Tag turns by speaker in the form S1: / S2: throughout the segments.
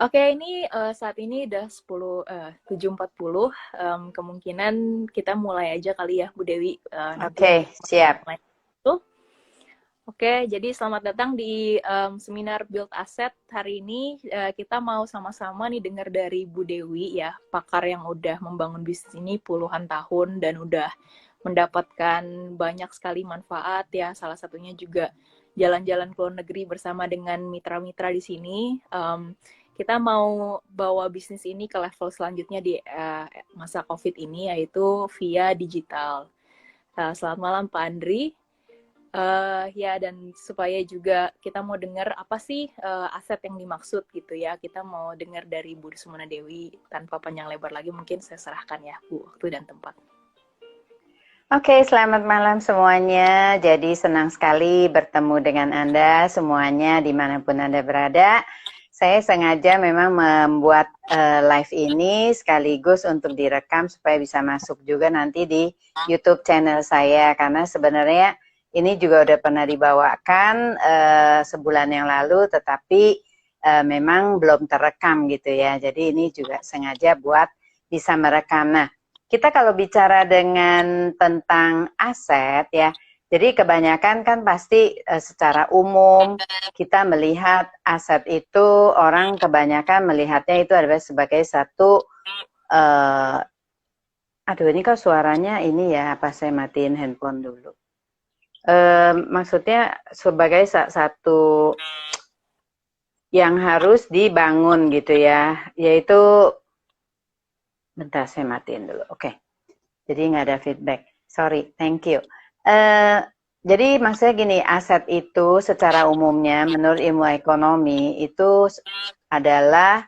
S1: Oke, ini saat ini udah 7.40. Kemungkinan kita mulai aja kali ya, Bu Dewi. Nanti
S2: Oke, siap.
S1: mulai itu. Oke, jadi selamat datang di seminar Build Asset. Hari ini kita mau sama-sama nih dengar dari Bu Dewi ya, pakar yang udah membangun bisnis ini puluhan tahun dan udah mendapatkan banyak sekali manfaat ya. Salah satunya juga jalan-jalan ke luar negeri bersama dengan mitra-mitra di sini. Kita mau bawa bisnis ini ke level selanjutnya di masa COVID ini, yaitu via digital. Selamat malam Pak Andri. Ya, dan supaya juga kita mau dengar apa sih aset yang dimaksud gitu ya. Kita mau dengar dari Bu Sumana Dewi. Tanpa panjang lebar lagi, mungkin saya serahkan ya Bu, waktu dan tempat.
S2: Oke, selamat malam semuanya. Jadi senang sekali bertemu dengan Anda semuanya dimanapun Anda berada. Saya sengaja memang membuat live ini sekaligus untuk direkam supaya bisa masuk juga nanti di YouTube channel saya. Karena sebenarnya ini juga udah pernah dibawakan sebulan yang lalu, tetapi memang belum terekam gitu ya. Jadi ini juga sengaja buat bisa merekam. Nah, kita kalau bicara dengan tentang aset ya, jadi kebanyakan kan pasti secara umum kita melihat aset itu, orang kebanyakan melihatnya itu adalah sebagai satu, aduh ini kok suaranya ini ya, apa saya matiin handphone dulu. Maksudnya sebagai satu yang harus dibangun gitu ya, yaitu, bentar saya matiin dulu, oke. Jadi nggak ada feedback. Sorry, thank you. Jadi maksudnya gini, aset itu secara umumnya menurut ilmu ekonomi itu adalah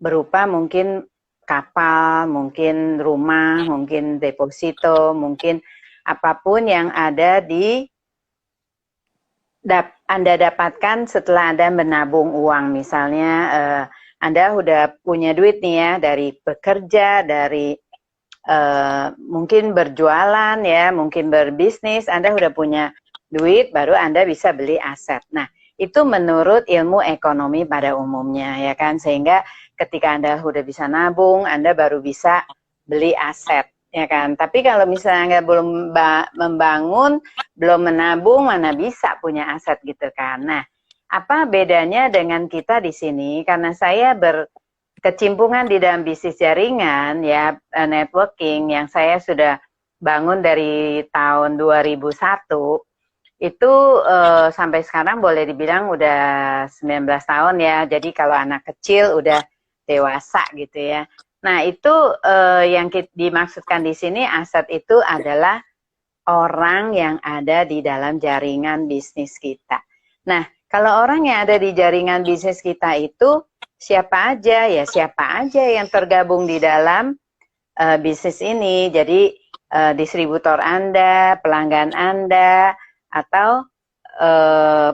S2: berupa mungkin kapal, mungkin rumah, mungkin deposito, mungkin apapun yang ada di Anda dapatkan setelah Anda menabung uang. Misalnya Anda udah punya duit nih ya, dari bekerja, dari mungkin berjualan ya, mungkin berbisnis, Anda udah punya duit, baru Anda bisa beli aset. Nah, itu menurut ilmu ekonomi pada umumnya ya kan, sehingga ketika Anda udah bisa nabung, Anda baru bisa beli aset ya kan. Tapi kalau misalnya Anda belum membangun, belum menabung, mana bisa punya aset gitu kan. Nah, apa bedanya dengan kita di sini? Karena saya berkecimpungan di dalam bisnis jaringan ya, networking yang saya sudah bangun dari tahun 2001 itu sampai sekarang boleh dibilang udah 19 tahun ya. Jadi kalau anak kecil udah dewasa gitu ya. Nah, itu yang dimaksudkan di sini aset itu adalah orang yang ada di dalam jaringan bisnis kita. Nah, kalau orang yang ada di jaringan bisnis kita itu siapa aja? Ya siapa aja yang tergabung di dalam bisnis ini. Jadi distributor Anda, pelanggan Anda, atau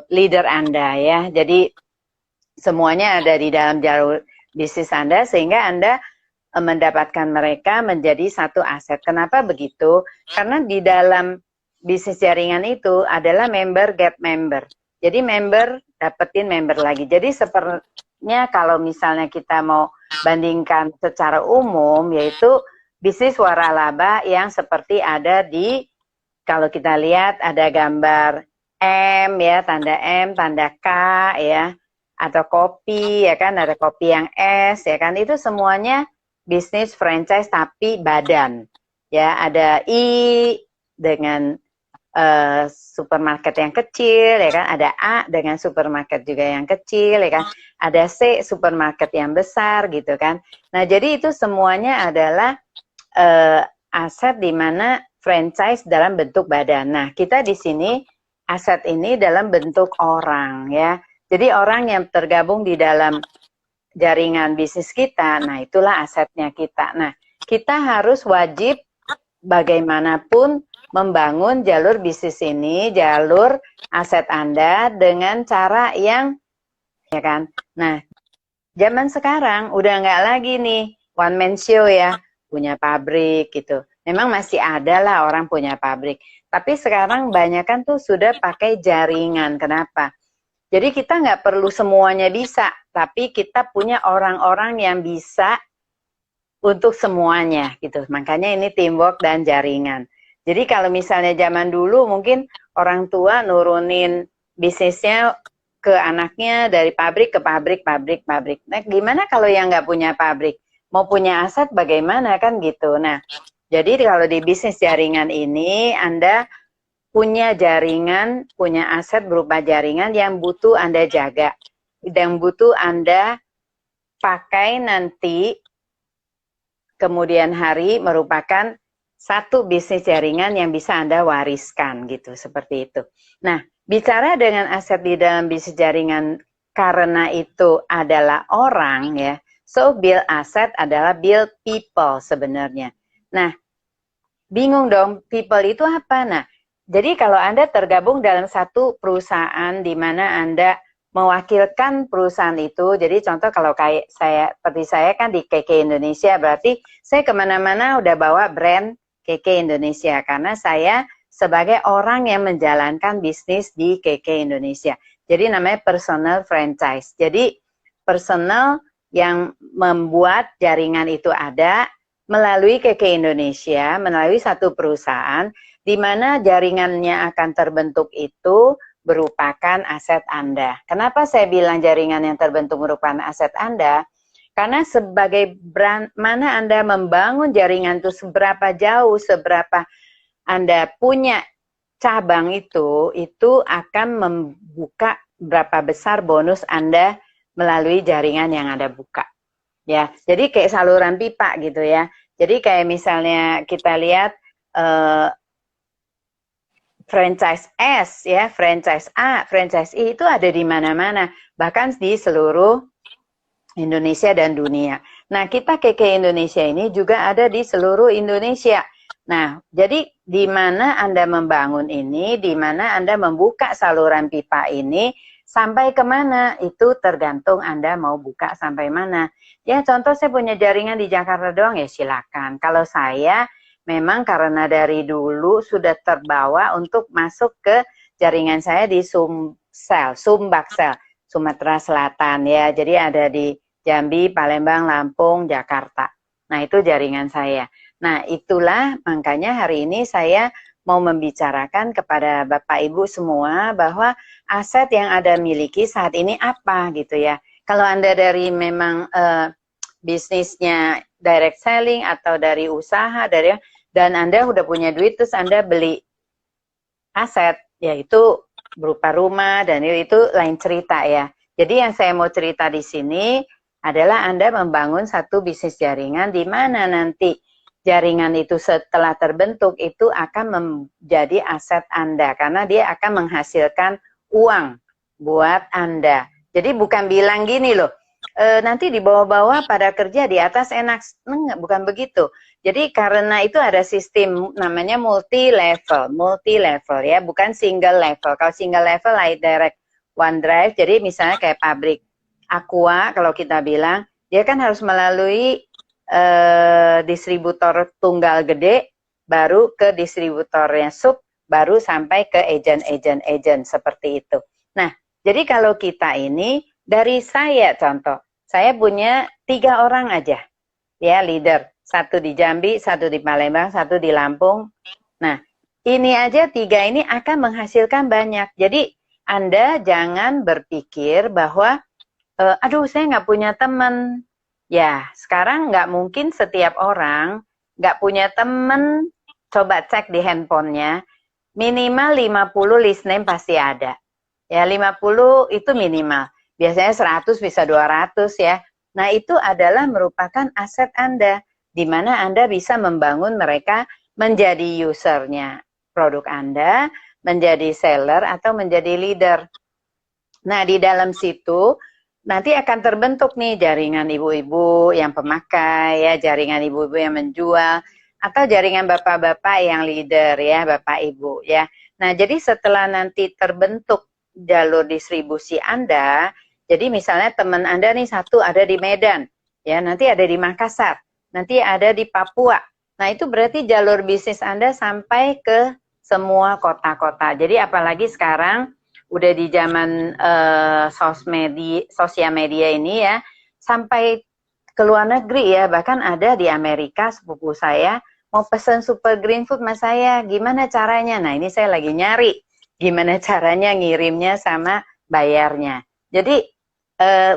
S2: leader Anda ya. Jadi semuanya ada di dalam jalur bisnis Anda sehingga Anda mendapatkan mereka menjadi satu aset. Kenapa begitu? Karena di dalam bisnis jaringan itu adalah member get member. Jadi member dapetin member lagi. Jadi sepertinya kalau misalnya kita mau bandingkan secara umum, yaitu bisnis waralaba yang seperti ada di, kalau kita lihat ada gambar M ya, tanda K ya, atau kopi ya kan, ada kopi yang S ya kan, itu semuanya bisnis franchise tapi badan ya. Ada I dengan supermarket yang kecil ya kan, ada A dengan supermarket juga yang kecil ya kan, ada C supermarket yang besar gitu kan. Nah, jadi itu semuanya adalah aset di mana franchise dalam bentuk badan. Nah, kita di sini aset ini dalam bentuk orang ya. Jadi orang yang tergabung di dalam jaringan bisnis kita, nah itulah asetnya kita. Nah, kita harus wajib bagaimanapun membangun jalur bisnis ini, jalur aset Anda dengan cara yang, ya kan. Nah, zaman sekarang udah nggak lagi nih one man show ya, punya pabrik gitu. Memang masih ada lah orang punya pabrik, tapi sekarang banyak kan tuh sudah pakai jaringan. Kenapa? Jadi kita nggak perlu semuanya bisa tapi kita punya orang-orang yang bisa untuk semuanya gitu. Makanya ini teamwork dan jaringan. Jadi kalau misalnya zaman dulu mungkin orang tua nurunin bisnisnya ke anaknya dari pabrik ke pabrik, pabrik. Nah, gimana kalau yang nggak punya pabrik? Mau punya aset bagaimana kan gitu. Nah, jadi kalau di bisnis jaringan ini Anda punya jaringan, punya aset berupa jaringan yang butuh Anda jaga, yang butuh Anda pakai nanti kemudian hari merupakan satu bisnis jaringan yang bisa Anda wariskan gitu, seperti itu. Nah, bicara dengan aset di dalam bisnis jaringan karena itu adalah orang ya, so build aset adalah build people sebenarnya. Nah, bingung dong, people itu apa? Nah, jadi kalau Anda tergabung dalam satu perusahaan di mana Anda mewakilkan perusahaan itu, jadi contoh kalau kayak saya, seperti saya kan di KK Indonesia, berarti saya kemana-mana udah bawa brand KK Indonesia, karena saya sebagai orang yang menjalankan bisnis di KK Indonesia. Jadi namanya personal franchise. Jadi personal yang membuat jaringan itu ada melalui KK Indonesia, melalui satu perusahaan, di mana jaringannya akan terbentuk itu merupakan aset Anda. Kenapa saya bilang jaringan yang terbentuk merupakan aset Anda? Karena sebagai brand, mana Anda membangun jaringan itu seberapa jauh, seberapa Anda punya cabang itu akan membuka berapa besar bonus Anda melalui jaringan yang Anda buka. Ya, jadi kayak saluran pipa gitu ya. Jadi kayak misalnya kita lihat franchise S ya, franchise A, franchise I itu ada di mana-mana, bahkan di seluruh Indonesia dan dunia. Nah, kita KK Indonesia ini juga ada di seluruh Indonesia. Nah, jadi di mana Anda membangun ini, di mana Anda membuka saluran pipa ini, sampai kemana, itu tergantung Anda mau buka sampai mana. Ya, contoh saya punya jaringan di Jakarta doang, ya silakan. Kalau saya memang karena dari dulu sudah terbawa untuk masuk ke jaringan saya di Sumsel, Sumbaksel, Sumatera Selatan ya. Jadi ada di Jambi, Palembang, Lampung, Jakarta. Nah, itu jaringan saya. Nah, itulah makanya hari ini saya mau membicarakan kepada Bapak Ibu semua bahwa aset yang Anda miliki saat ini apa gitu ya. Kalau Anda dari memang bisnisnya direct selling atau dari usaha dan Anda udah punya duit terus Anda beli aset, yaitu berupa rumah dan itu lain cerita ya. Jadi yang saya mau cerita di sini adalah Anda membangun satu bisnis jaringan di mana nanti jaringan itu setelah terbentuk itu akan menjadi aset Anda karena dia akan menghasilkan uang buat Anda. Jadi bukan bilang gini loh, nanti di bawah-bawah pada kerja di atas enak, bukan begitu. Jadi karena itu ada sistem namanya multi level ya, bukan single level. Kalau single level like direct one drive, jadi misalnya kayak pabrik Aqua kalau kita bilang, dia kan harus melalui distributor tunggal gede, baru ke distributornya sub, baru sampai ke agent seperti itu. Nah, jadi kalau kita ini, dari saya contoh, saya punya 3 orang aja, ya leader. 1 di Jambi, 1 di Palembang, 1 di Lampung. Nah, ini aja 3 ini akan menghasilkan banyak. Jadi, Anda jangan berpikir bahwa, aduh saya nggak punya teman. Ya, sekarang nggak mungkin setiap orang nggak punya teman, coba cek di handphonenya, minimal 50 list name pasti ada. Ya, 50 itu minimal. Biasanya 100 bisa 200 ya. Nah, itu adalah merupakan aset Anda, di mana Anda bisa membangun mereka menjadi usernya produk Anda, menjadi seller, atau menjadi leader. Nah, di dalam situ, nanti akan terbentuk nih jaringan ibu-ibu yang pemakai, ya, jaringan ibu-ibu yang menjual, atau jaringan bapak-bapak yang leader, ya, bapak ibu, ya. Nah, jadi setelah nanti terbentuk jalur distribusi Anda, jadi misalnya teman Anda nih satu ada di Medan, ya, nanti ada di Makassar, nanti ada di Papua. Nah, itu berarti jalur bisnis Anda sampai ke semua kota-kota. Jadi apalagi sekarang udah di zaman sosial media ini ya, sampai ke luar negeri ya, bahkan ada di Amerika sepupu saya mau pesen super green food mas saya, gimana caranya? Nah ini saya lagi nyari gimana caranya ngirimnya sama bayarnya. Jadi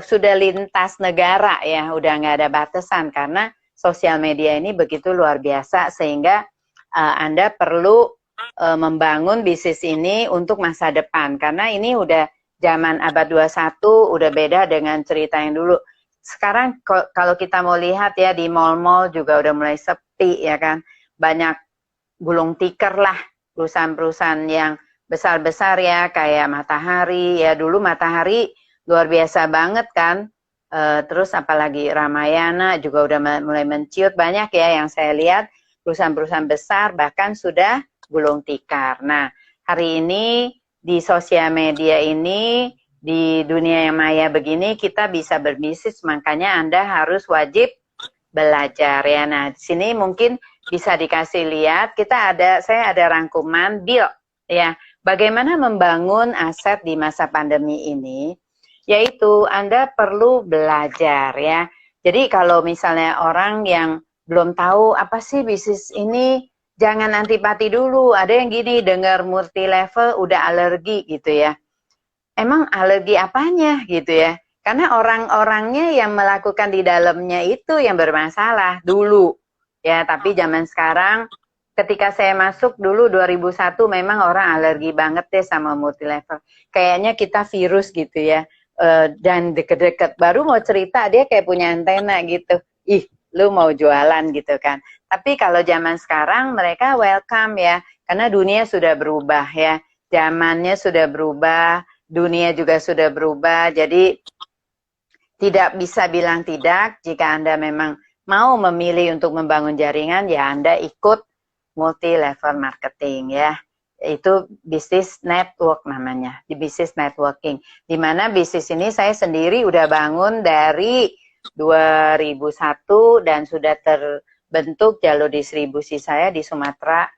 S2: sudah lintas negara ya, udah nggak ada batasan karena sosial media ini begitu luar biasa sehingga Anda perlu membangun bisnis ini untuk masa depan karena ini udah zaman abad 21 udah beda dengan cerita yang dulu. Sekarang kalau kita mau lihat ya di mall-mall juga udah mulai sepi ya kan. Banyak gulung tikar lah perusahaan-perusahaan yang besar-besar ya kayak Matahari ya, dulu Matahari luar biasa banget kan. Terus apalagi Ramayana juga udah mulai menciut, banyak ya yang saya lihat perusahaan-perusahaan besar bahkan sudah gulung tikar. Nah hari ini di sosial media ini, di dunia yang maya begini kita bisa berbisnis, makanya Anda harus wajib belajar ya. Nah di sini mungkin bisa dikasih lihat, saya ada rangkuman build ya, bagaimana membangun aset di masa pandemi ini, yaitu Anda perlu belajar ya. Jadi kalau misalnya orang yang belum tahu apa sih bisnis ini, jangan antipati dulu. Ada yang gini, dengar multi level udah alergi gitu ya. Emang alergi apanya gitu ya? Karena orang-orangnya yang melakukan di dalamnya itu yang bermasalah dulu. Ya, tapi zaman sekarang ketika saya masuk dulu 2001 memang orang alergi banget deh sama multi level. Kayaknya kita virus gitu ya. Dan deket-deket baru mau cerita dia kayak punya antena gitu. Ih, lu mau jualan gitu kan. Tapi kalau zaman sekarang mereka welcome ya. Karena dunia sudah berubah ya. Zamannya sudah berubah, dunia juga sudah berubah. Jadi tidak bisa bilang tidak. Jika Anda memang mau memilih untuk membangun jaringan, ya Anda ikut multi level marketing ya. Itu bisnis network namanya, di bisnis networking. Di mana bisnis ini saya sendiri udah bangun dari 2001 dan sudah terbentuk jalur distribusi saya di Sumatera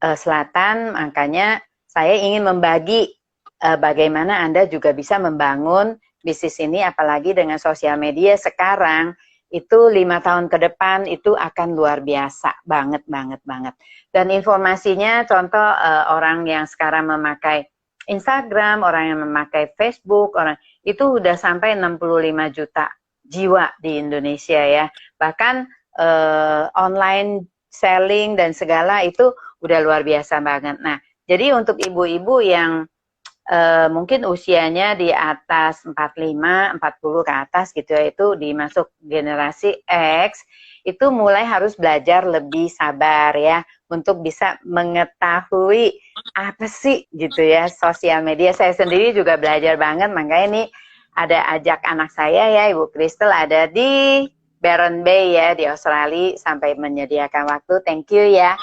S2: Selatan. Makanya saya ingin membagi bagaimana Anda juga bisa membangun bisnis ini, apalagi dengan sosial media sekarang. Itu 5 tahun ke depan itu akan luar biasa banget. Dan informasinya contoh orang yang sekarang memakai Instagram, orang yang memakai Facebook, orang itu udah sampai 65 juta jiwa di Indonesia ya. Bahkan online selling dan segala itu udah luar biasa banget. Nah, jadi untuk ibu-ibu yang mungkin usianya di atas 45, 40 ke atas gitu ya, itu dimasuk generasi X, itu mulai harus belajar lebih sabar ya, untuk bisa mengetahui apa sih gitu ya sosial media. Saya sendiri juga belajar banget, makanya ini ada ajak anak saya ya, Ibu Crystal ada di Byron Bay ya di Australia sampai menyediakan waktu. Thank you ya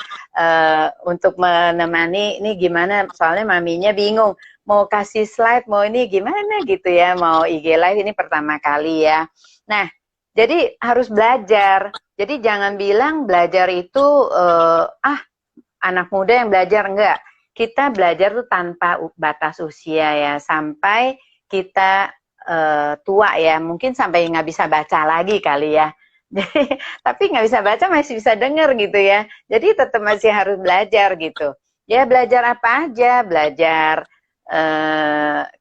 S2: untuk menemani. Ini gimana, soalnya maminya bingung mau kasih slide, mau ini gimana gitu ya, mau IG live ini pertama kali ya. Nah, jadi harus belajar. Jadi jangan bilang belajar itu anak muda yang belajar, enggak. Kita belajar tuh tanpa batas usia ya, sampai kita tua ya, mungkin sampai nggak bisa baca lagi kali ya. Tapi nggak bisa baca masih bisa denger gitu ya. Jadi tetap masih harus belajar gitu. Ya belajar apa aja, belajar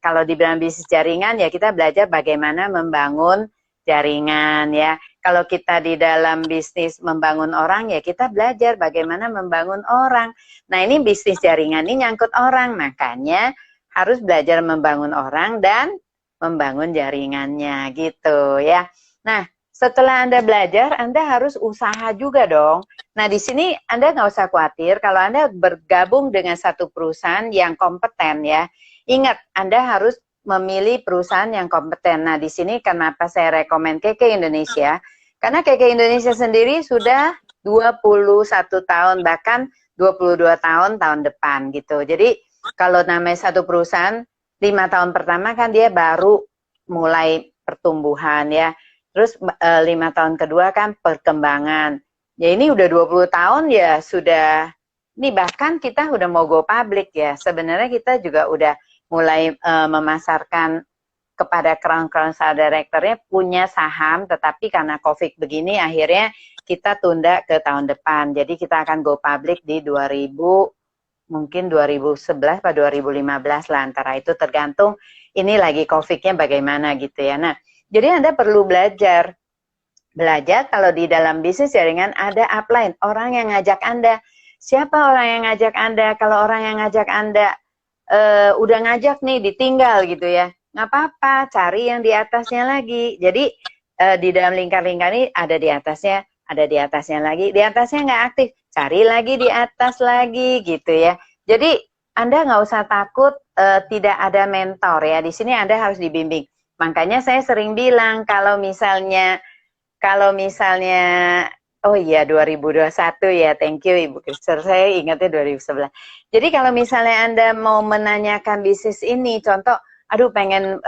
S2: kalau dibilang bisnis jaringan ya kita belajar bagaimana membangun jaringan ya. Kalau kita di dalam bisnis membangun orang ya kita belajar bagaimana membangun orang. Nah ini bisnis jaringan ini nyangkut orang, makanya harus belajar membangun orang dan membangun jaringannya gitu ya. Nah setelah Anda belajar, Anda harus usaha juga dong. Nah di sini Anda nggak usah khawatir kalau Anda bergabung dengan satu perusahaan yang kompeten ya. Ingat, Anda harus memilih perusahaan yang kompeten. Nah di sini kenapa saya rekomen KK Indonesia? Karena KK Indonesia sendiri sudah 21 tahun, bahkan 22 tahun depan gitu. Jadi kalau namanya satu perusahaan, 5 tahun pertama kan dia baru mulai pertumbuhan ya. Terus 5 tahun kedua kan perkembangan. Ya ini udah 20 tahun ya sudah, ini bahkan kita udah mau go public ya. Sebenarnya kita juga udah mulai memasarkan kepada crown sale directornya punya saham, tetapi karena COVID begini akhirnya kita tunda ke tahun depan. Jadi kita akan go public di 2011 atau 2015 lah, antara itu tergantung ini lagi COVID-nya bagaimana gitu ya. Nah, jadi Anda perlu belajar kalau di dalam bisnis jaringan ada upline, orang yang ngajak Anda. Siapa orang yang ngajak Anda? Kalau orang yang ngajak Anda udah ngajak nih ditinggal gitu ya, nggak apa-apa, cari yang di atasnya lagi. Jadi di dalam lingkar-lingkar ini ada di atasnya, ada di atasnya lagi, di atasnya nggak aktif, cari lagi di atas lagi gitu ya. Jadi Anda nggak usah takut tidak ada mentor ya, di sini Anda harus dibimbing. Makanya saya sering bilang kalau misalnya oh iya 2021 ya, thank you Ibu Krister, saya ingatnya 2011. Jadi kalau misalnya Anda mau menanyakan bisnis ini, contoh, aduh pengen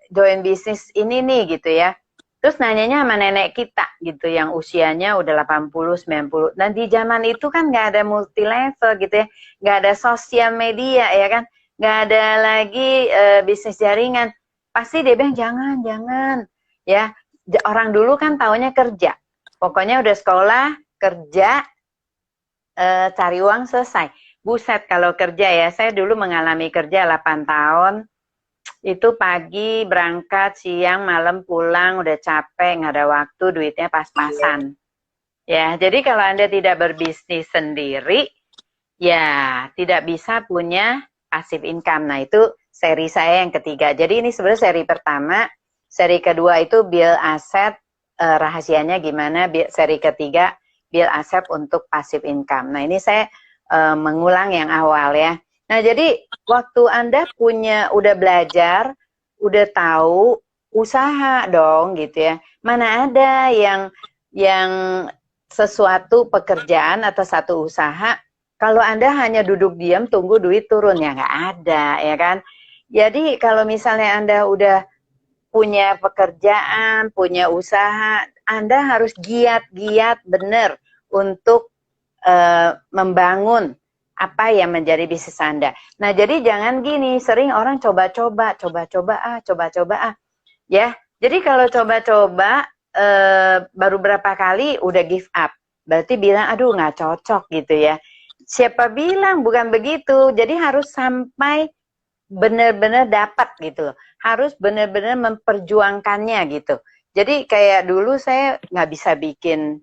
S2: join bisnis ini nih gitu ya, terus nanyanya sama nenek kita gitu, yang usianya udah 80, 90, dan di zaman itu kan nggak ada multi level gitu ya, nggak ada sosial media ya kan, nggak ada lagi bisnis jaringan, pasti dia bilang jangan ya. Orang dulu kan taunya kerja, pokoknya udah sekolah, kerja, cari uang, selesai. Buset kalau kerja ya, saya dulu mengalami kerja 8 tahun, itu pagi berangkat, siang, malam pulang, udah capek, nggak ada waktu, duitnya pas-pasan. Ya, jadi kalau Anda tidak berbisnis sendiri, ya tidak bisa punya passive income. Nah, itu seri saya yang ketiga. Jadi ini sebenarnya seri pertama. Seri kedua itu build aset, rahasianya gimana. Seri ketiga build aset untuk passive income. Nah, ini saya mengulang yang awal ya. Nah, jadi waktu Anda udah belajar, udah tahu, usaha dong gitu ya. Mana ada yang sesuatu pekerjaan atau satu usaha, kalau Anda hanya duduk diam tunggu duit turun, ya nggak ada ya kan. Jadi kalau misalnya Anda udah punya pekerjaan, punya usaha, Anda harus giat benar untuk membangun apa yang menjadi bisnis Anda. Nah, jadi jangan gini, sering orang coba-coba ya. Jadi kalau coba-coba baru berapa kali udah give up, berarti bilang aduh nggak cocok gitu ya. Siapa bilang bukan begitu. Jadi harus sampai benar-benar dapat gitu loh. Harus benar-benar memperjuangkannya gitu. Jadi kayak dulu saya nggak bisa bikin,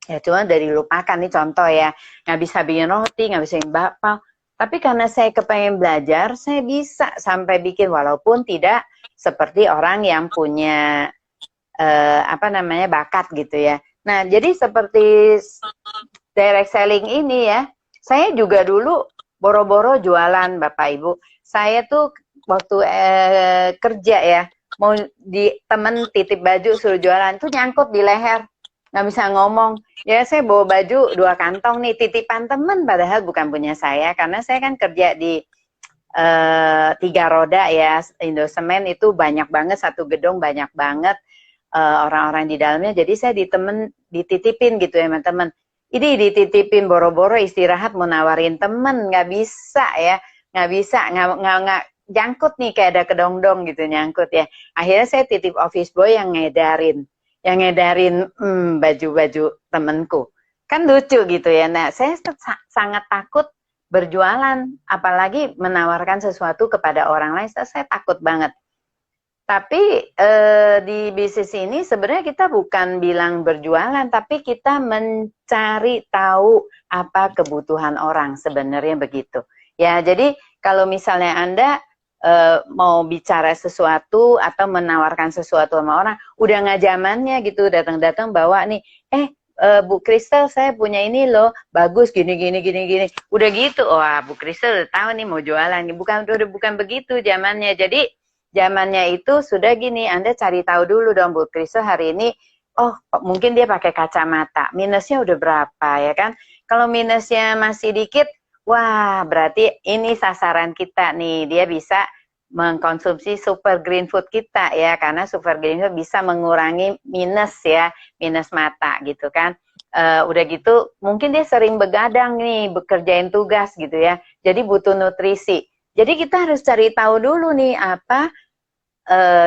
S2: ya cuma dari lupakan nih contoh ya, nggak bisa bikin roti, nggak bisa bikin bakpao. Tapi karena saya kepengen belajar, saya bisa sampai bikin, walaupun tidak seperti orang yang punya bakat gitu ya. Nah, jadi seperti direct selling ini ya, saya juga dulu boro-boro jualan Bapak Ibu. Saya tuh waktu kerja ya, mau temen titip baju suruh jualan, tuh nyangkut di leher, nggak bisa ngomong. Ya saya bawa baju 2 kantong nih, titipan temen, padahal bukan punya saya, karena saya kan kerja di 3 roda ya, Indosemen itu banyak banget, satu gedung banyak banget orang-orang di dalamnya. Jadi saya dititipin gitu ya teman-teman. Ini dititipin boro-boro istirahat mau nawarin temen, nggak bisa ya, nggak bisa, nggak jangkut nih, kayak ada kedong-dong gitu nyangkut ya. Akhirnya saya titip office boy yang ngedarin baju-baju temenku. Kan lucu gitu ya. Nah, saya sangat takut berjualan, apalagi menawarkan sesuatu kepada orang lain, saya takut banget. Tapi di bisnis ini sebenarnya kita bukan bilang berjualan, tapi kita mencari tahu apa kebutuhan orang, sebenarnya begitu. Ya, jadi kalau misalnya Anda mau bicara sesuatu atau menawarkan sesuatu sama orang, udah nggak zamannya gitu, datang-datang bawa nih, Bu Kristel saya punya ini loh, bagus gini. Udah gitu, wah Bu Kristel udah tahu nih mau jualan, bukan begitu zamannya. Jadi zamannya itu sudah gini, Anda cari tahu dulu dong Bu Kristel hari ini, oh mungkin dia pakai kacamata, minusnya udah berapa ya kan? Kalau minusnya masih dikit, wah berarti ini sasaran kita nih, dia bisa mengkonsumsi super green food kita ya, karena super green food bisa mengurangi minus ya, minus mata gitu kan. Udah gitu mungkin dia sering begadang nih, bekerjain tugas gitu ya, jadi butuh nutrisi. Jadi kita harus cari tahu dulu nih apa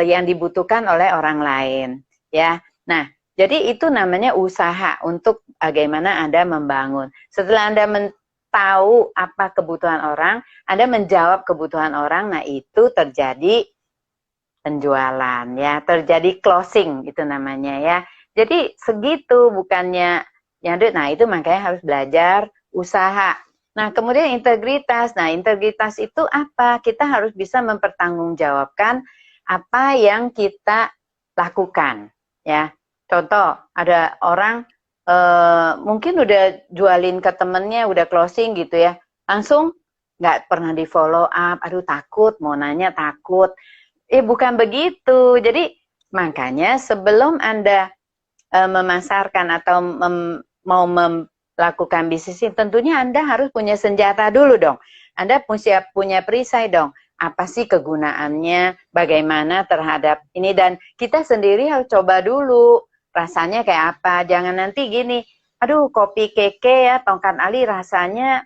S2: yang dibutuhkan oleh orang lain, ya. Nah, jadi itu namanya usaha untuk bagaimana Anda membangun. Setelah Anda tahu apa kebutuhan orang, Anda menjawab kebutuhan orang, nah itu terjadi penjualan, ya, terjadi closing itu namanya, ya. Jadi segitu, bukannya nyadut. Nah, itu makanya harus belajar usaha. Nah, kemudian integritas. Nah, integritas itu apa? Kita harus bisa mempertanggungjawabkan apa yang kita lakukan, ya. Contoh, ada orang mungkin udah jualin ke temennya, udah closing gitu ya, langsung nggak pernah di follow up, aduh takut, mau nanya takut. Bukan begitu. Jadi makanya sebelum Anda memasarkan atau mau melakukan bisnis ini, tentunya Anda harus punya senjata dulu dong. Anda punya perisai dong. Apa sih kegunaannya, bagaimana terhadap ini, dan kita sendiri harus coba dulu rasanya kayak apa. Jangan nanti gini, aduh kopi keke ya, tongkat ali rasanya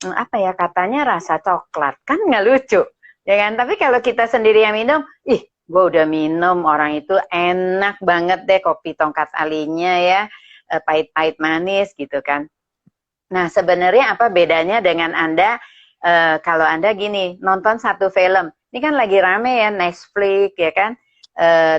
S2: apa ya, katanya rasa coklat, kan nggak lucu, ya kan? Tapi kalau kita sendiri yang minum, ih, gue udah minum, orang itu enak banget deh kopi tongkat alinya ya, pahit-pahit manis gitu kan. Nah, sebenarnya apa bedanya dengan Anda kalau Anda gini, nonton satu film, ini kan lagi rame ya, Netflix ya kan,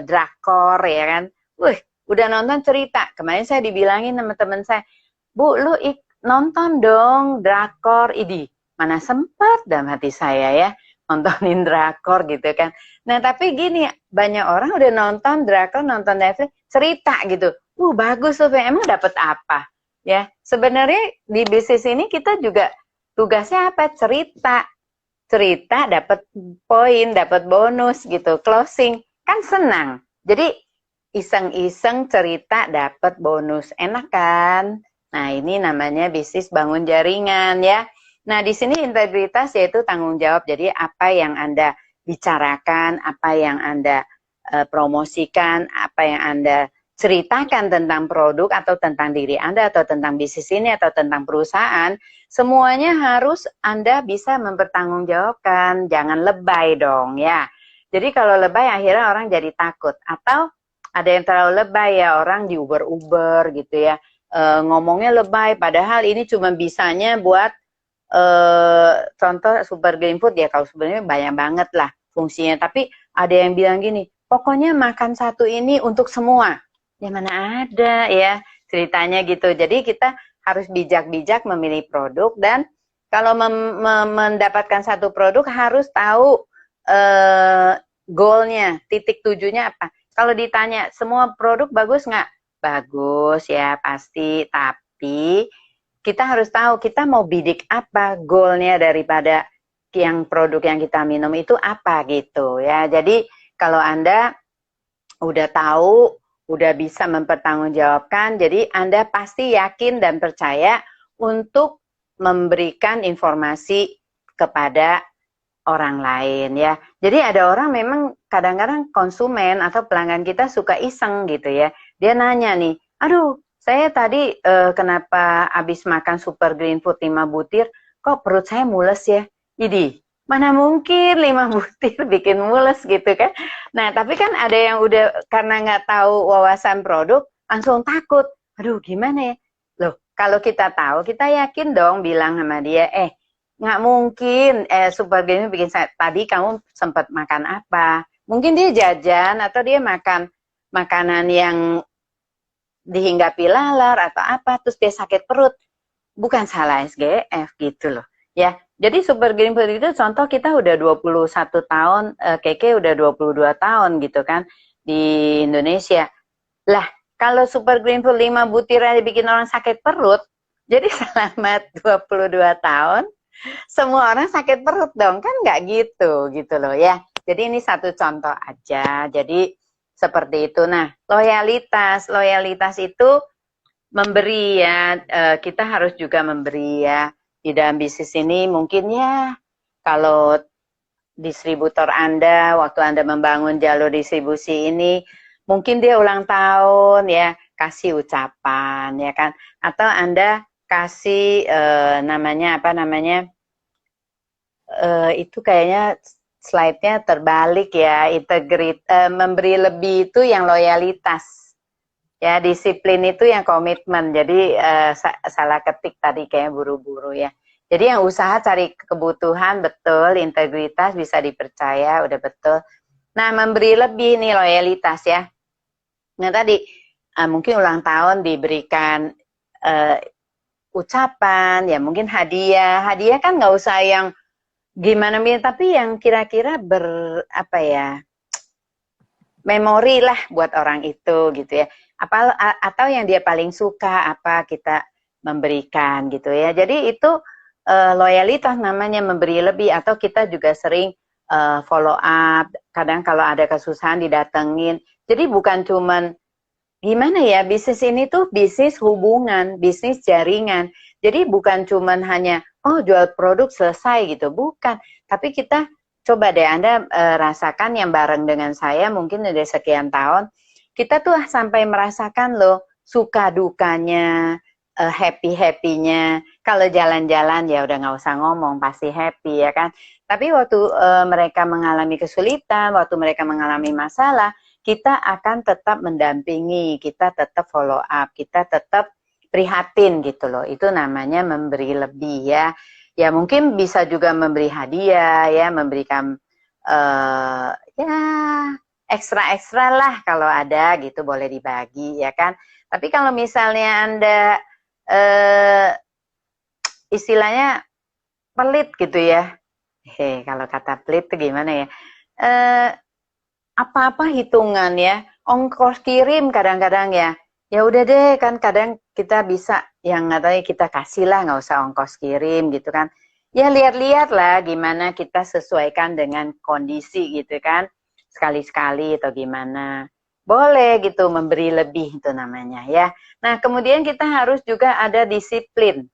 S2: drakor ya kan, wih, udah nonton cerita, kemarin saya dibilangin sama temen saya, Bu, lu nonton dong drakor, idi, mana sempat dalam hati saya ya, nontonin drakor gitu kan. Nah, tapi gini, banyak orang udah nonton drakor, nonton Netflix, cerita gitu, bagus tuh, emang dapat apa? Ya, sebenarnya di bisnis ini kita juga tugasnya apa? Cerita. Cerita dapat poin, dapat bonus gitu, closing. Kan senang. Jadi iseng-iseng cerita dapat bonus. Enak kan? Nah, ini namanya bisnis bangun jaringan ya. Nah, di sini integritas yaitu tanggung jawab. Jadi apa yang Anda bicarakan, apa yang Anda promosikan, apa yang Anda ceritakan tentang produk atau tentang diri Anda atau tentang bisnis ini atau tentang perusahaan, semuanya harus Anda bisa mempertanggungjawabkan. Jangan lebay dong ya. Jadi kalau lebay akhirnya orang jadi takut. Atau ada yang terlalu lebay ya, orang di Uber gitu ya. Ngomongnya lebay padahal ini cuma bisanya buat contoh Super Green Food ya, kalau sebenarnya banyak banget lah fungsinya. Tapi ada yang bilang gini, pokoknya makan satu ini untuk semua. Ya mana ada ya ceritanya gitu. Jadi kita harus bijak-bijak memilih produk, dan kalau mendapatkan satu produk harus tahu goalnya, titik tujunya apa. Kalau ditanya semua produk bagus nggak? Bagus ya pasti, tapi kita harus tahu kita mau bidik apa, goalnya daripada yang produk yang kita minum itu apa gitu ya. Jadi kalau Anda udah tahu, udah bisa mempertanggungjawabkan, jadi Anda pasti yakin dan percaya untuk memberikan informasi kepada orang lain ya. Jadi ada orang memang kadang-kadang konsumen atau pelanggan kita suka iseng gitu ya. Dia nanya nih, aduh saya tadi kenapa habis makan Super Green Food 5 butir, kok perut saya mules ya? Idi, mana mungkin 5 butir bikin mules gitu kan. Nah, tapi kan ada yang udah karena nggak tahu wawasan produk, langsung takut. Aduh, gimana ya? Loh, kalau kita tahu, kita yakin dong bilang sama dia, nggak mungkin Super Green bikin saya, tadi kamu sempat makan apa? Mungkin dia jajan atau dia makan makanan yang dihinggapi lalat atau apa, terus dia sakit perut. Bukan salah SGF gitu loh. Ya, jadi Super Green Food itu contoh kita udah 21 tahun, Keke udah 22 tahun gitu kan di Indonesia. Lah, kalau Super Green Food 5 butir aja bikin orang sakit perut, jadi selama 22 tahun semua orang sakit perut dong, kan nggak gitu loh ya. Jadi ini satu contoh aja. Jadi seperti itu. Nah, loyalitas itu memberi ya. Kita harus juga memberi ya. Di dalam bisnis ini mungkin ya, kalau distributor Anda, waktu Anda membangun jalur distribusi ini, mungkin dia ulang tahun ya, kasih ucapan ya kan. Atau Anda kasih namanya apa namanya, itu kayaknya slide-nya terbalik ya. Memberi lebih itu yang loyalitas. Ya, disiplin itu yang komitmen. Jadi salah ketik tadi kayak buru-buru ya. Jadi yang usaha cari kebutuhan betul, integritas bisa dipercaya, udah betul. Nah, memberi lebih nih loyalitas ya. Nah, tadi mungkin ulang tahun diberikan ucapan, ya mungkin hadiah. Hadiah kan nggak usah yang gimana, tapi yang kira-kira apa ya, memori lah buat orang itu gitu ya. Atau yang dia paling suka apa kita memberikan gitu ya. Jadi itu loyalitas namanya, memberi lebih. Atau kita juga sering follow up, kadang kalau ada kesusahan didatengin. Jadi bukan cuman gimana ya, bisnis ini tuh bisnis hubungan, bisnis jaringan. Jadi bukan cuman hanya oh jual produk selesai gitu, bukan. Tapi kita coba deh Anda rasakan yang bareng dengan saya mungkin udah sekian tahun, kita tuh sampai merasakan loh suka dukanya, happy-happynya. Kalau jalan-jalan ya udah nggak usah ngomong, pasti happy ya kan. Tapi waktu mereka mengalami kesulitan, waktu mereka mengalami masalah, kita akan tetap mendampingi, kita tetap follow up, kita tetap prihatin gitu loh. Itu namanya memberi lebih ya. Ya mungkin bisa juga memberi hadiah ya, memberikan ya ekstra-ekstra lah kalau ada gitu, boleh dibagi ya kan. Tapi kalau misalnya Anda istilahnya pelit gitu ya. Kalau kata pelit itu gimana ya? Apa-apa hitungan ya, ongkos kirim kadang-kadang ya, ya udah deh kan kadang kita bisa yang katanya kita kasih lah, nggak usah ongkos kirim gitu kan, ya lihat-lihat lah gimana kita sesuaikan dengan kondisi gitu kan, sekali-sekali atau gimana, boleh gitu memberi lebih itu namanya ya. Nah kemudian kita harus juga ada disiplin.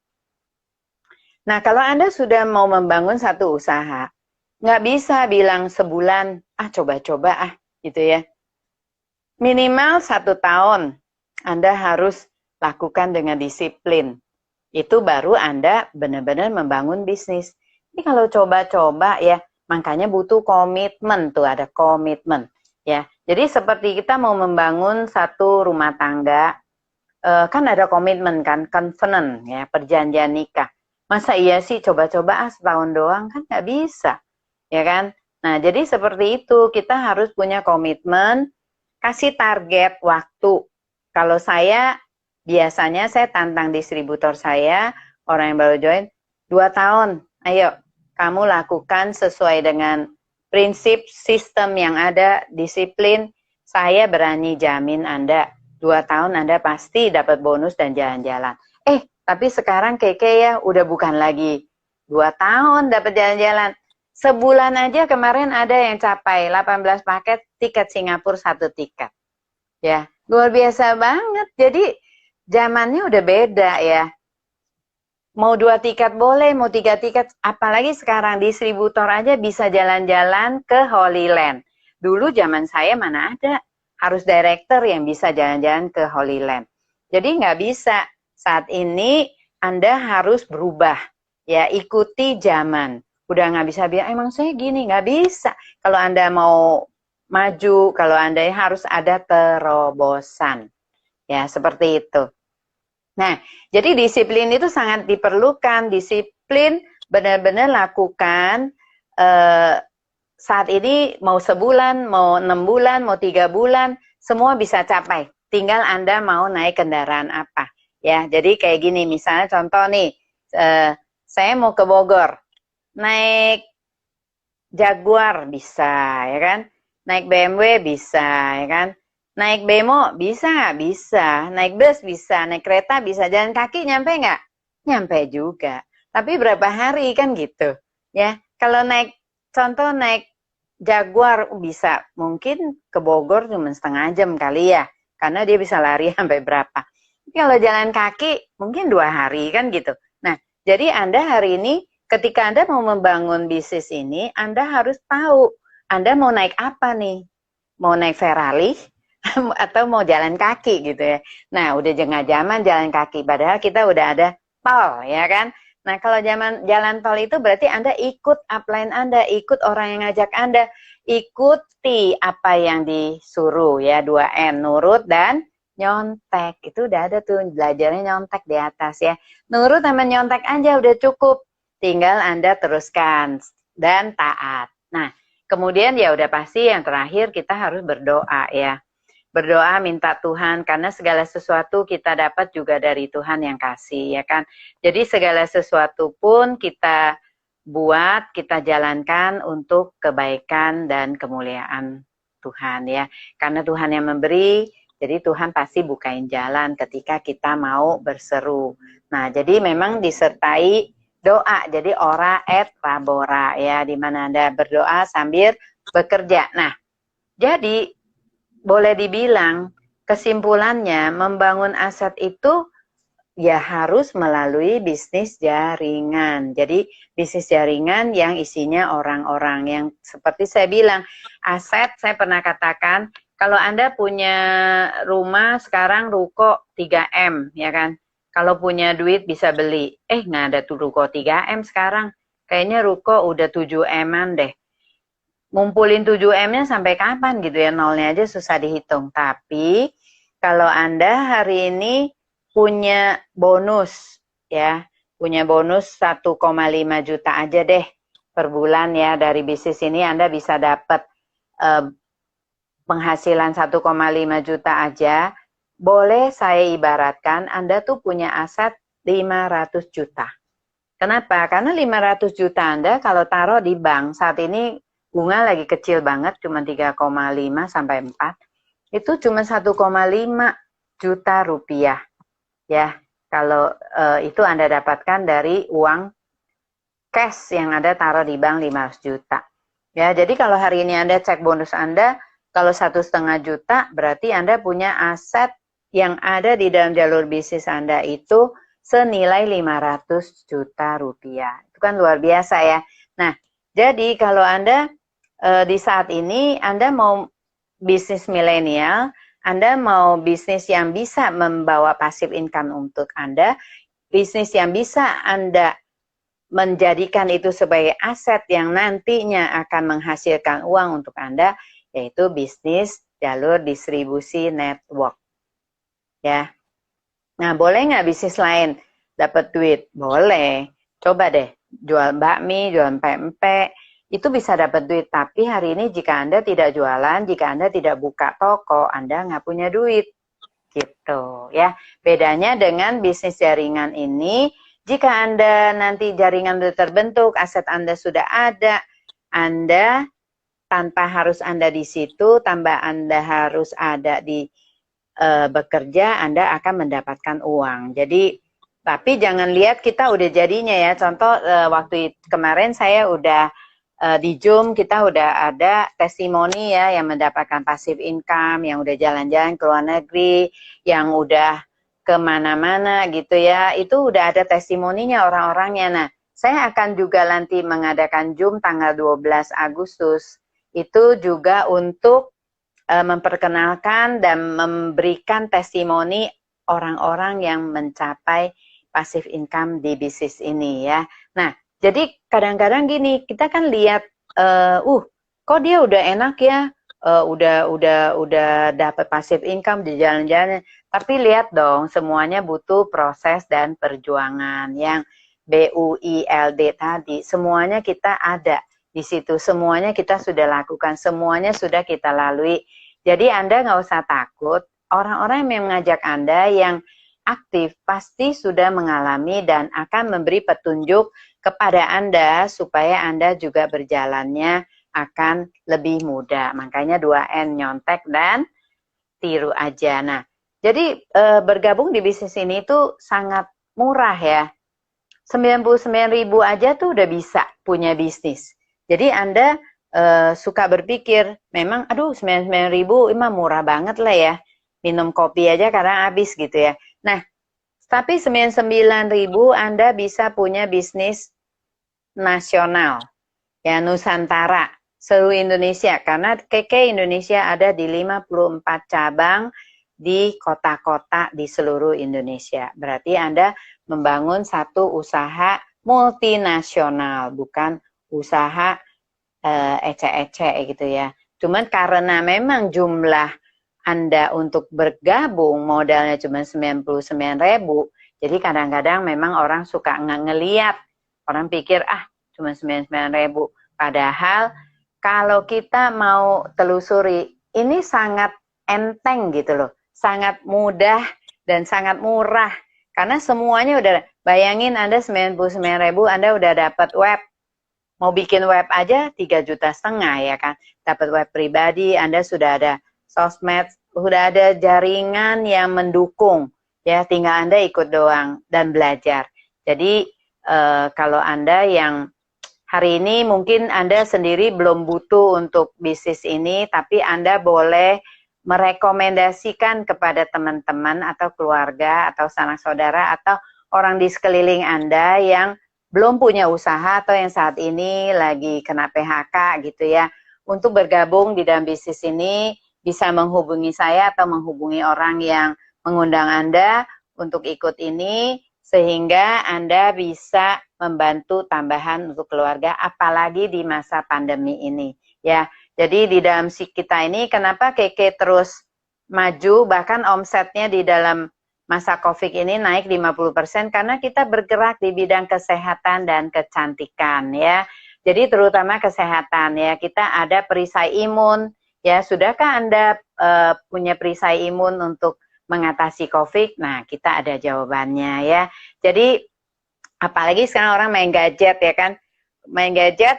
S2: Nah kalau Anda sudah mau membangun satu usaha, nggak bisa bilang sebulan, coba-coba gitu ya. Minimal 1 tahun Anda harus lakukan dengan disiplin. Itu baru Anda benar-benar membangun bisnis. Ini kalau coba-coba ya, makanya butuh komitmen tuh, ada komitmen ya. Jadi seperti kita mau membangun satu rumah tangga, kan ada komitmen kan, covenant ya, perjanjian nikah. Masa iya sih coba-coba setahun doang, kan nggak bisa ya kan. Nah jadi seperti itu, kita harus punya komitmen, kasih target waktu. Kalau saya biasanya saya tantang distributor saya, orang yang baru join, 2 tahun, ayo kamu lakukan sesuai dengan prinsip sistem yang ada, disiplin, saya berani jamin Anda 2 tahun Anda pasti dapat bonus dan jalan-jalan. Tapi sekarang Keke ya udah bukan lagi 2 tahun dapat jalan-jalan. Sebulan aja kemarin ada yang capai 18 paket tiket Singapura 1 tiket. Ya, luar biasa banget. Jadi zamannya udah beda ya. Mau 2 tiket boleh, mau 3 tiket. Apalagi sekarang distributor aja bisa jalan-jalan ke Holy Land. Dulu zaman saya mana ada. Harus director yang bisa jalan-jalan ke Holy Land. Jadi nggak bisa. Saat ini Anda harus berubah. Ya, ikuti zaman. Udah nggak bisa bilang, emang saya gini. Nggak bisa. Kalau Anda mau maju, kalau Anda harus ada terobosan. Ya, seperti itu. Nah, jadi disiplin itu sangat diperlukan. Disiplin benar-benar lakukan saat ini mau sebulan, mau 6 bulan, mau 3 bulan, semua bisa capai. Tinggal Anda mau naik kendaraan apa. Ya, jadi kayak gini, misalnya contoh nih, saya mau ke Bogor, naik Jaguar bisa, ya kan? Naik BMW bisa, ya kan? Naik bemo bisa nggak? Bisa. Naik bus bisa, naik kereta bisa. Jalan kaki nyampe nggak? Nyampe juga. Tapi berapa hari kan gitu, ya? Kalau naik, contoh naik Jaguar bisa, mungkin ke Bogor cuma setengah jam kali ya, karena dia bisa lari sampai berapa. Kalau jalan kaki mungkin 2 hari kan gitu. Nah, jadi Anda hari ini ketika Anda mau membangun bisnis ini, Anda harus tahu Anda mau naik apa nih. Mau naik Ferrari atau mau jalan kaki gitu ya. Nah, udah jengah zaman jalan kaki, padahal kita udah ada tol ya kan. Nah, kalau jalan tol itu berarti Anda ikut upline Anda, ikut orang yang ngajak Anda, ikuti apa yang disuruh ya, 2N, nurut dan nyontek. Itu udah ada tuh, belajarnya nyontek di atas ya. Nurut sama nyontek aja udah cukup. Tinggal Anda teruskan dan taat. Nah, kemudian ya udah pasti yang terakhir kita harus berdoa ya. Berdoa minta Tuhan, karena segala sesuatu kita dapat juga dari Tuhan yang kasih ya kan. Jadi segala sesuatu pun kita buat, kita jalankan untuk kebaikan dan kemuliaan Tuhan ya. Karena Tuhan yang memberi, jadi Tuhan pasti bukain jalan ketika kita mau berseru. Nah, jadi memang disertai doa, jadi ora et labora ya, di mana Anda berdoa sambil bekerja. Nah, jadi boleh dibilang kesimpulannya membangun aset itu ya harus melalui bisnis jaringan. Jadi bisnis jaringan yang isinya orang-orang yang seperti saya bilang, aset saya pernah katakan, kalau Anda punya rumah sekarang ruko 3M ya kan. Kalau punya duit bisa beli. Nggak ada tuh ruko 3M sekarang. Kayaknya ruko udah 7M-an deh. Ngumpulin 7M-nya sampai kapan gitu ya, nolnya aja susah dihitung. Tapi kalau Anda hari ini punya bonus ya, punya bonus 1,5 juta aja deh per bulan ya, dari bisnis ini Anda bisa dapat penghasilan 1,5 juta aja. Boleh saya ibaratkan Anda tuh punya aset 500 juta. Kenapa? Karena 500 juta Anda kalau taruh di bank saat ini bunga lagi kecil banget, cuma 3,5 sampai 4. Itu cuma 1,5 juta rupiah. Ya, kalau itu Anda dapatkan dari uang cash yang Anda taruh di bank 500 juta. Ya, jadi kalau hari ini Anda cek bonus Anda, kalau 1,5 juta, berarti Anda punya aset yang ada di dalam jalur bisnis Anda itu senilai 500 juta rupiah. Itu kan luar biasa ya. Nah, jadi kalau Anda di saat ini Anda mau bisnis milenial, Anda mau bisnis yang bisa membawa passive income untuk Anda, bisnis yang bisa Anda menjadikan itu sebagai aset yang nantinya akan menghasilkan uang untuk Anda, yaitu bisnis jalur distribusi network. Ya. Nah, boleh nggak bisnis lain dapat duit? Boleh. Coba deh, jual bakmi, jual pempek, itu bisa dapat duit. Tapi hari ini jika Anda tidak jualan, jika Anda tidak buka toko, Anda nggak punya duit. Gitu ya. Bedanya dengan bisnis jaringan ini, jika Anda nanti jaringan sudah terbentuk, aset Anda sudah ada, Anda tanpa harus Anda di situ, tanpa Anda harus ada di bekerja, Anda akan mendapatkan uang. Jadi, tapi jangan lihat kita udah jadinya ya. Contoh waktu kemarin saya udah di Zoom, kita udah ada testimoni ya yang mendapatkan passive income, yang udah jalan-jalan ke luar negeri, yang udah kemana-mana gitu ya. Itu udah ada testimoninya orang-orangnya. Nah, saya akan juga nanti mengadakan Zoom tanggal 12 Agustus. Itu juga untuk memperkenalkan dan memberikan testimoni orang-orang yang mencapai passive income di bisnis ini ya. Nah, jadi kadang-kadang gini, kita kan lihat, kok dia udah enak ya, udah dapat passive income di jalan-jalan. Tapi lihat dong, semuanya butuh proses dan perjuangan yang BUILD tadi. Semuanya kita ada di situ, semuanya kita sudah lakukan, semuanya sudah kita lalui. Jadi Anda nggak usah takut, orang-orang yang mengajak Anda yang aktif pasti sudah mengalami dan akan memberi petunjuk kepada Anda supaya Anda juga berjalannya akan lebih mudah. Makanya 2N, nyontek dan tiru aja. Nah, jadi bergabung di bisnis ini tuh sangat murah ya. 99.000 aja tuh udah bisa punya bisnis. Jadi Anda suka berpikir, memang aduh 99.000 emang murah banget lah ya. Minum kopi aja karena habis gitu ya. Nah, tapi 99.000 Anda bisa punya bisnis nasional. Ya, Nusantara, seluruh Indonesia. Karena KK Indonesia ada di 54 cabang di kota-kota di seluruh Indonesia. Berarti Anda membangun satu usaha multinasional, bukan usaha ecek-ecek gitu ya. Cuman karena memang jumlah Anda untuk bergabung modalnya cuma 99.000, jadi kadang-kadang memang orang suka ngeliat, orang pikir cuma 99.000. Padahal kalau kita mau telusuri, ini sangat enteng gitu loh, sangat mudah dan sangat murah. Karena semuanya udah, bayangin Anda 99.000, Anda udah dapat web. Mau bikin web aja 3,5 juta ya kan. Dapat web pribadi, Anda sudah ada sosmed, sudah ada jaringan yang mendukung. Ya, tinggal Anda ikut doang dan belajar. Jadi kalau Anda yang hari ini mungkin Anda sendiri belum butuh untuk bisnis ini, tapi Anda boleh merekomendasikan kepada teman-teman atau keluarga atau sanak saudara atau orang di sekeliling Anda yang belum punya usaha atau yang saat ini lagi kena PHK gitu ya, untuk bergabung di dalam bisnis ini, bisa menghubungi saya atau menghubungi orang yang mengundang Anda untuk ikut ini, sehingga Anda bisa membantu tambahan untuk keluarga, apalagi di masa pandemi ini ya. Jadi di dalam kita ini, kenapa Keke terus maju, bahkan omsetnya di dalam masa COVID ini naik 50%, karena kita bergerak di bidang kesehatan dan kecantikan ya. Jadi terutama kesehatan ya, kita ada perisai imun ya. Sudahkah Anda punya perisai imun untuk mengatasi COVID? Nah, kita ada jawabannya ya. Jadi apalagi sekarang orang main gadget ya kan, main gadget,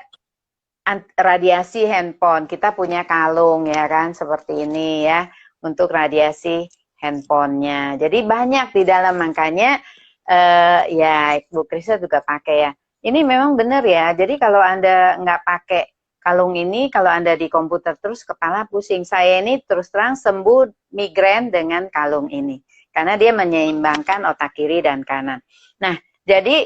S2: radiasi handphone, kita punya kalung ya kan, seperti ini ya, untuk radiasi handphonenya. Jadi banyak di dalam, makanya ya Bu Krista juga pakai ya. Ini memang benar ya. Jadi kalau Anda nggak pakai kalung ini, kalau Anda di komputer terus kepala pusing. Saya ini terus terang sembuh migrain dengan kalung ini. Karena dia menyeimbangkan otak kiri dan kanan. Nah, jadi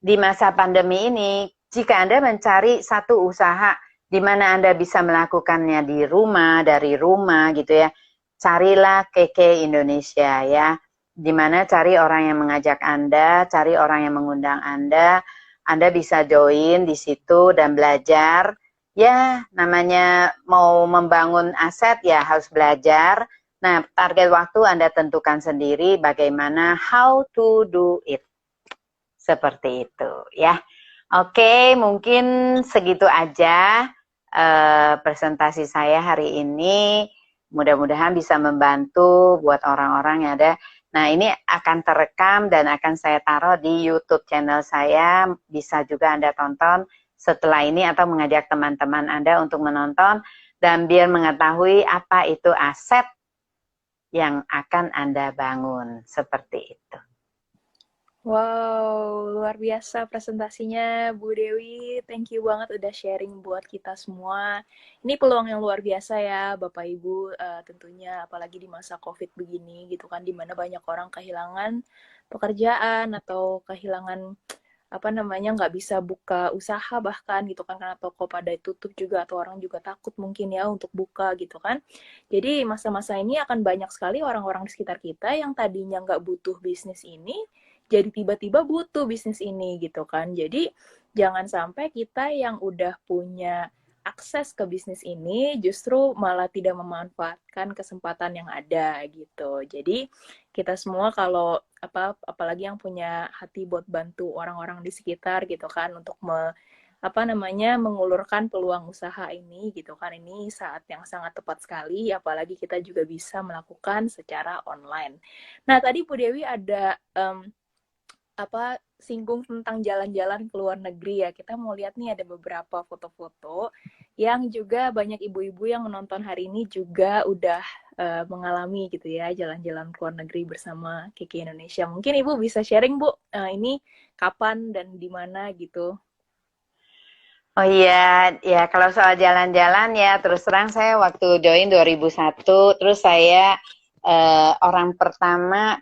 S2: di masa pandemi ini, jika Anda mencari satu usaha di mana Anda bisa melakukannya di rumah, dari rumah gitu ya, carilah Keke Indonesia ya. Dimana cari orang yang mengajak Anda, cari orang yang mengundang Anda bisa join di situ dan belajar. Ya, namanya mau membangun aset ya harus belajar. Nah, target waktu Anda tentukan sendiri bagaimana how to do it. Seperti itu ya. Oke, mungkin segitu aja presentasi saya hari ini. Mudah-mudahan bisa membantu buat orang-orang yang ada. Nah, ini akan terekam dan akan saya taruh di YouTube channel saya. Bisa juga Anda tonton setelah ini atau mengajak teman-teman Anda untuk menonton dan biar mengetahui apa itu aset yang akan Anda bangun. Seperti itu.
S1: Wow, luar biasa presentasinya Bu Dewi. Thank you banget udah sharing buat kita semua. Ini peluang yang luar biasa ya Bapak Ibu, tentunya apalagi di masa COVID begini gitu kan, dimana banyak orang kehilangan pekerjaan atau kehilangan nggak bisa buka usaha bahkan gitu kan, karena toko pada tutup juga atau orang juga takut mungkin ya untuk buka gitu kan. Jadi masa-masa ini akan banyak sekali orang-orang di sekitar kita yang tadinya nggak butuh bisnis ini, jadi tiba-tiba butuh bisnis ini gitu kan. Jadi jangan sampai kita yang udah punya akses ke bisnis ini justru malah tidak memanfaatkan kesempatan yang ada gitu. Jadi kita semua kalau apalagi yang punya hati buat bantu orang-orang di sekitar gitu kan, untuk mengulurkan peluang usaha ini gitu kan, ini saat yang sangat tepat sekali, apalagi kita juga bisa melakukan secara online. Nah, tadi Bu Dewi ada singgung tentang jalan-jalan ke luar negeri ya. Kita mau lihat nih ada beberapa foto-foto yang juga banyak ibu-ibu yang menonton hari ini juga udah mengalami gitu ya, jalan-jalan ke luar negeri bersama Keke Indonesia. Mungkin Ibu bisa sharing Bu, ini kapan dan di mana gitu.
S2: Oh iya, ya kalau soal jalan-jalan ya terus terang saya waktu join 2001, terus saya orang pertama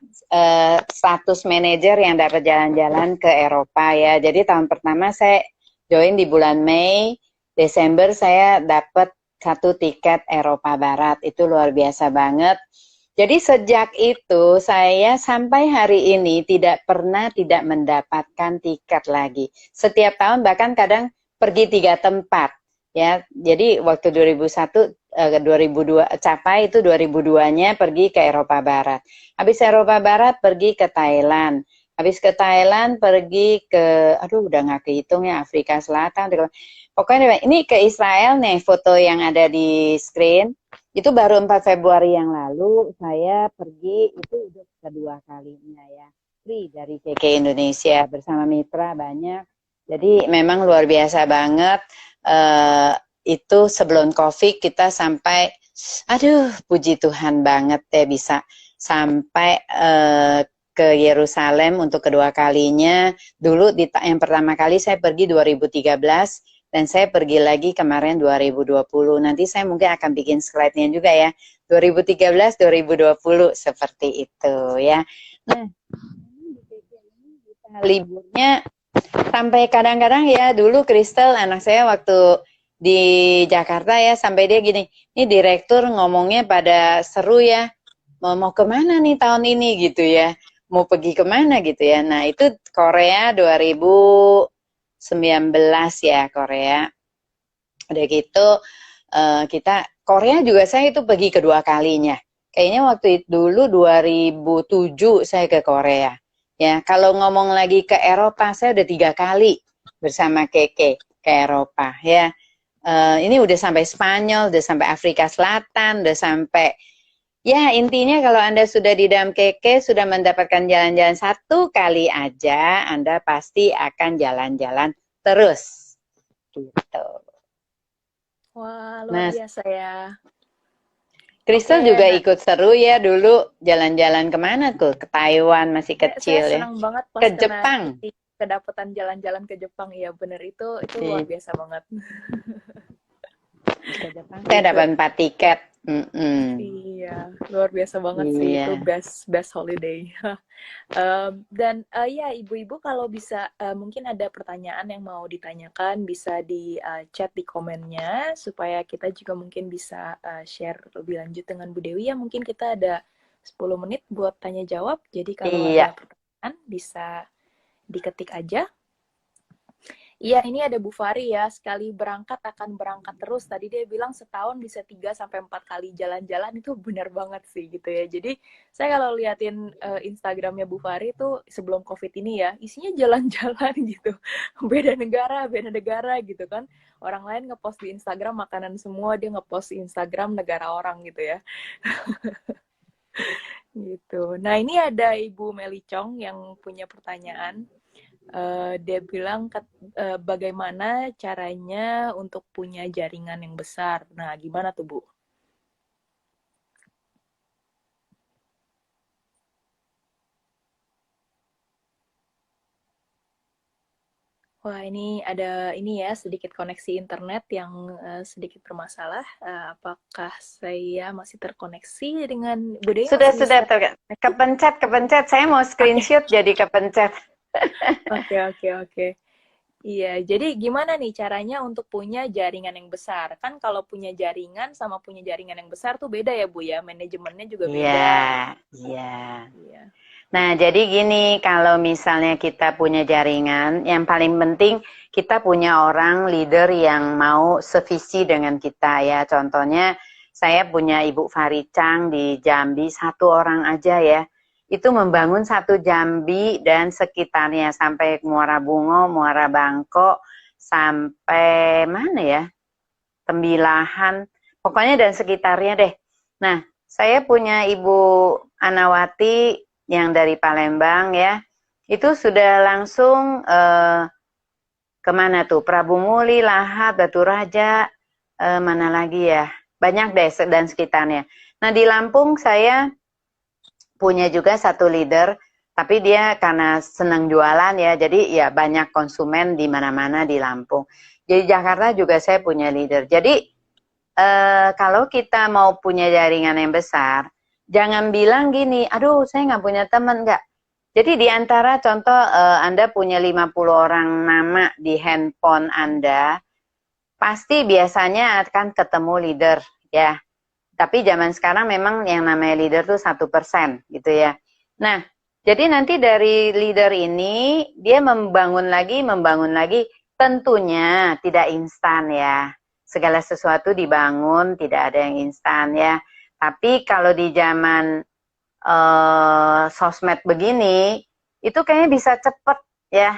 S2: status manajer yang dapat jalan-jalan ke Eropa ya. Jadi tahun pertama saya join di bulan Mei, Desember saya dapat 1 tiket Eropa Barat, itu luar biasa banget. Jadi sejak itu saya sampai hari ini tidak pernah tidak mendapatkan tiket lagi. Setiap tahun bahkan kadang pergi 3 tempat ya. Jadi waktu 2001 2002 capai itu 2002-nya pergi ke Eropa Barat. Habis Eropa Barat pergi ke Thailand. Habis ke Thailand pergi ke udah nggak kehitung ya, Afrika Selatan. Pokoknya ini ke Israel nih foto yang ada di screen. Itu baru 4 Februari yang lalu saya pergi, itu udah kedua kalinya ya. Free dari KK Indonesia bersama mitra banyak. Jadi memang luar biasa banget. Itu sebelum COVID kita sampai, puji Tuhan banget ya bisa sampai ke Yerusalem untuk kedua kalinya. Dulu yang pertama kali saya pergi 2013. Dan saya pergi lagi kemarin 2020. Nanti saya mungkin akan bikin slide-nya juga ya. 2013, 2020 seperti itu ya. Nah, liburnya sampai kadang-kadang ya dulu Crystal anak saya waktu di Jakarta ya sampai dia gini, ini direktur ngomongnya pada seru ya. Mau kemana nih tahun ini gitu ya. Mau pergi kemana gitu ya. Nah itu Korea 2019 ya Korea. Udah gitu kita Korea juga saya itu pergi kedua kalinya. Kayaknya waktu itu dulu 2007 saya ke Korea. Ya, kalau ngomong lagi ke Eropa saya udah 3 kali bersama Keke ke Eropa ya. Ini udah sampai Spanyol, udah sampai Afrika Selatan, udah sampai ya intinya kalau Anda sudah di dalam Keke sudah mendapatkan jalan-jalan 1 kali aja, Anda pasti akan jalan-jalan terus. Gitu.
S1: Wah, luar
S2: Nah,
S1: biasa ya. Oke,
S2: Crystal juga
S1: nah
S2: ikut seru ya dulu jalan-jalan kemana tuh? Ke Taiwan masih
S1: saya
S2: kecil ya.
S1: senang banget pas
S2: Ke
S1: kena
S2: Jepang.
S1: kedapatan jalan-jalan ke Jepang. Iya bener itu luar
S2: Iya,
S1: biasa banget.
S2: ke Jepang saya
S1: Gitu.
S2: dapat 4 tiket. Mm-mm.
S1: Iya, luar biasa banget sih itu
S2: Iya.
S1: best holiday. Dan ya ibu-ibu kalau bisa mungkin ada pertanyaan yang mau ditanyakan bisa di chat di komennya supaya kita juga mungkin bisa share lebih lanjut dengan Bu Dewi ya mungkin kita ada 10 menit buat tanya jawab. Jadi kalau
S2: Iya.
S1: ada pertanyaan bisa diketik aja. Iya, ini ada Bu Fari ya. Sekali berangkat akan berangkat terus. Tadi dia bilang setahun bisa 3 sampai 4 kali jalan-jalan itu benar banget sih gitu ya. Jadi saya kalau liatin Instagramnya Bu Fari itu sebelum COVID ini ya, isinya jalan-jalan gitu. Beda negara gitu kan. Orang lain ngepost di Instagram makanan semua, dia ngepost di Instagram negara orang gitu ya. Gitu. Nah, ini ada Ibu Meli Chong yang punya pertanyaan. Dia bilang bagaimana caranya untuk punya jaringan yang besar. Nah, gimana tuh Bu? Wah, ini ada ini ya sedikit koneksi internet yang sedikit bermasalah. Apakah saya masih terkoneksi dengan Bu Dewi
S2: Sudah
S1: masih bisa?
S2: kepencet. Saya mau
S1: Oke,
S2: screenshot jadi kepencet.
S1: oke. Iya, jadi gimana nih caranya untuk punya jaringan yang besar? Kan kalau punya jaringan sama punya jaringan yang besar tuh beda ya Bu ya, manajemennya juga
S2: Iya,
S1: beda.
S2: iya.
S1: Iya.
S2: Nah, jadi gini, kalau misalnya kita punya jaringan, yang paling penting kita punya orang leader yang mau sevisi dengan kita ya. Contohnya, saya punya Ibu Faricang di Jambi, 1 orang aja ya. Itu membangun 1 Jambi dan sekitarnya sampai Muara Bungo, Muara Bangko, sampai mana ya? Tembilahan, pokoknya dan sekitarnya deh. Nah, saya punya Ibu Anawati yang dari Palembang ya, itu sudah langsung kemana tuh? Prabu Muli, Lahat, Batu Raja, mana lagi ya? Banyak deh dan sekitarnya. Nah di Lampung saya punya juga 1 leader, tapi dia karena senang jualan ya, jadi ya banyak konsumen di mana-mana di Lampung. Jadi Jakarta juga saya punya leader. Jadi kalau kita mau punya jaringan yang besar, jangan bilang gini, aduh saya nggak punya teman, nggak. Jadi di antara contoh Anda punya 50 orang nama di handphone Anda, pasti biasanya akan ketemu leader ya. Tapi zaman sekarang memang yang namanya leader tuh 1% gitu ya. Nah, jadi nanti dari leader ini dia membangun lagi, tentunya tidak instan ya. Segala sesuatu dibangun, tidak ada yang instan ya. Tapi kalau di zaman sosmed begini, itu kayaknya bisa cepet ya.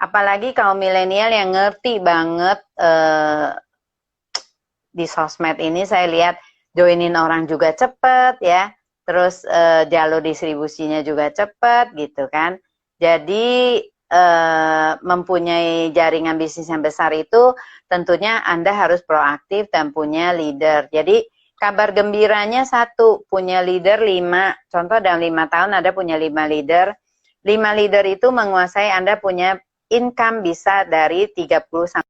S2: Apalagi kalau milenial yang ngerti banget di sosmed ini, saya lihat joinin orang juga cepet ya, terus jalur distribusinya juga cepet gitu kan. Jadi mempunyai jaringan bisnis yang besar itu tentunya Anda harus proaktif dan punya leader. Jadi kabar gembiranya satu, punya leader 5. Contoh dalam 5 tahun Anda punya 5 leader. 5 leader itu menguasai Anda punya income bisa dari 30 sampai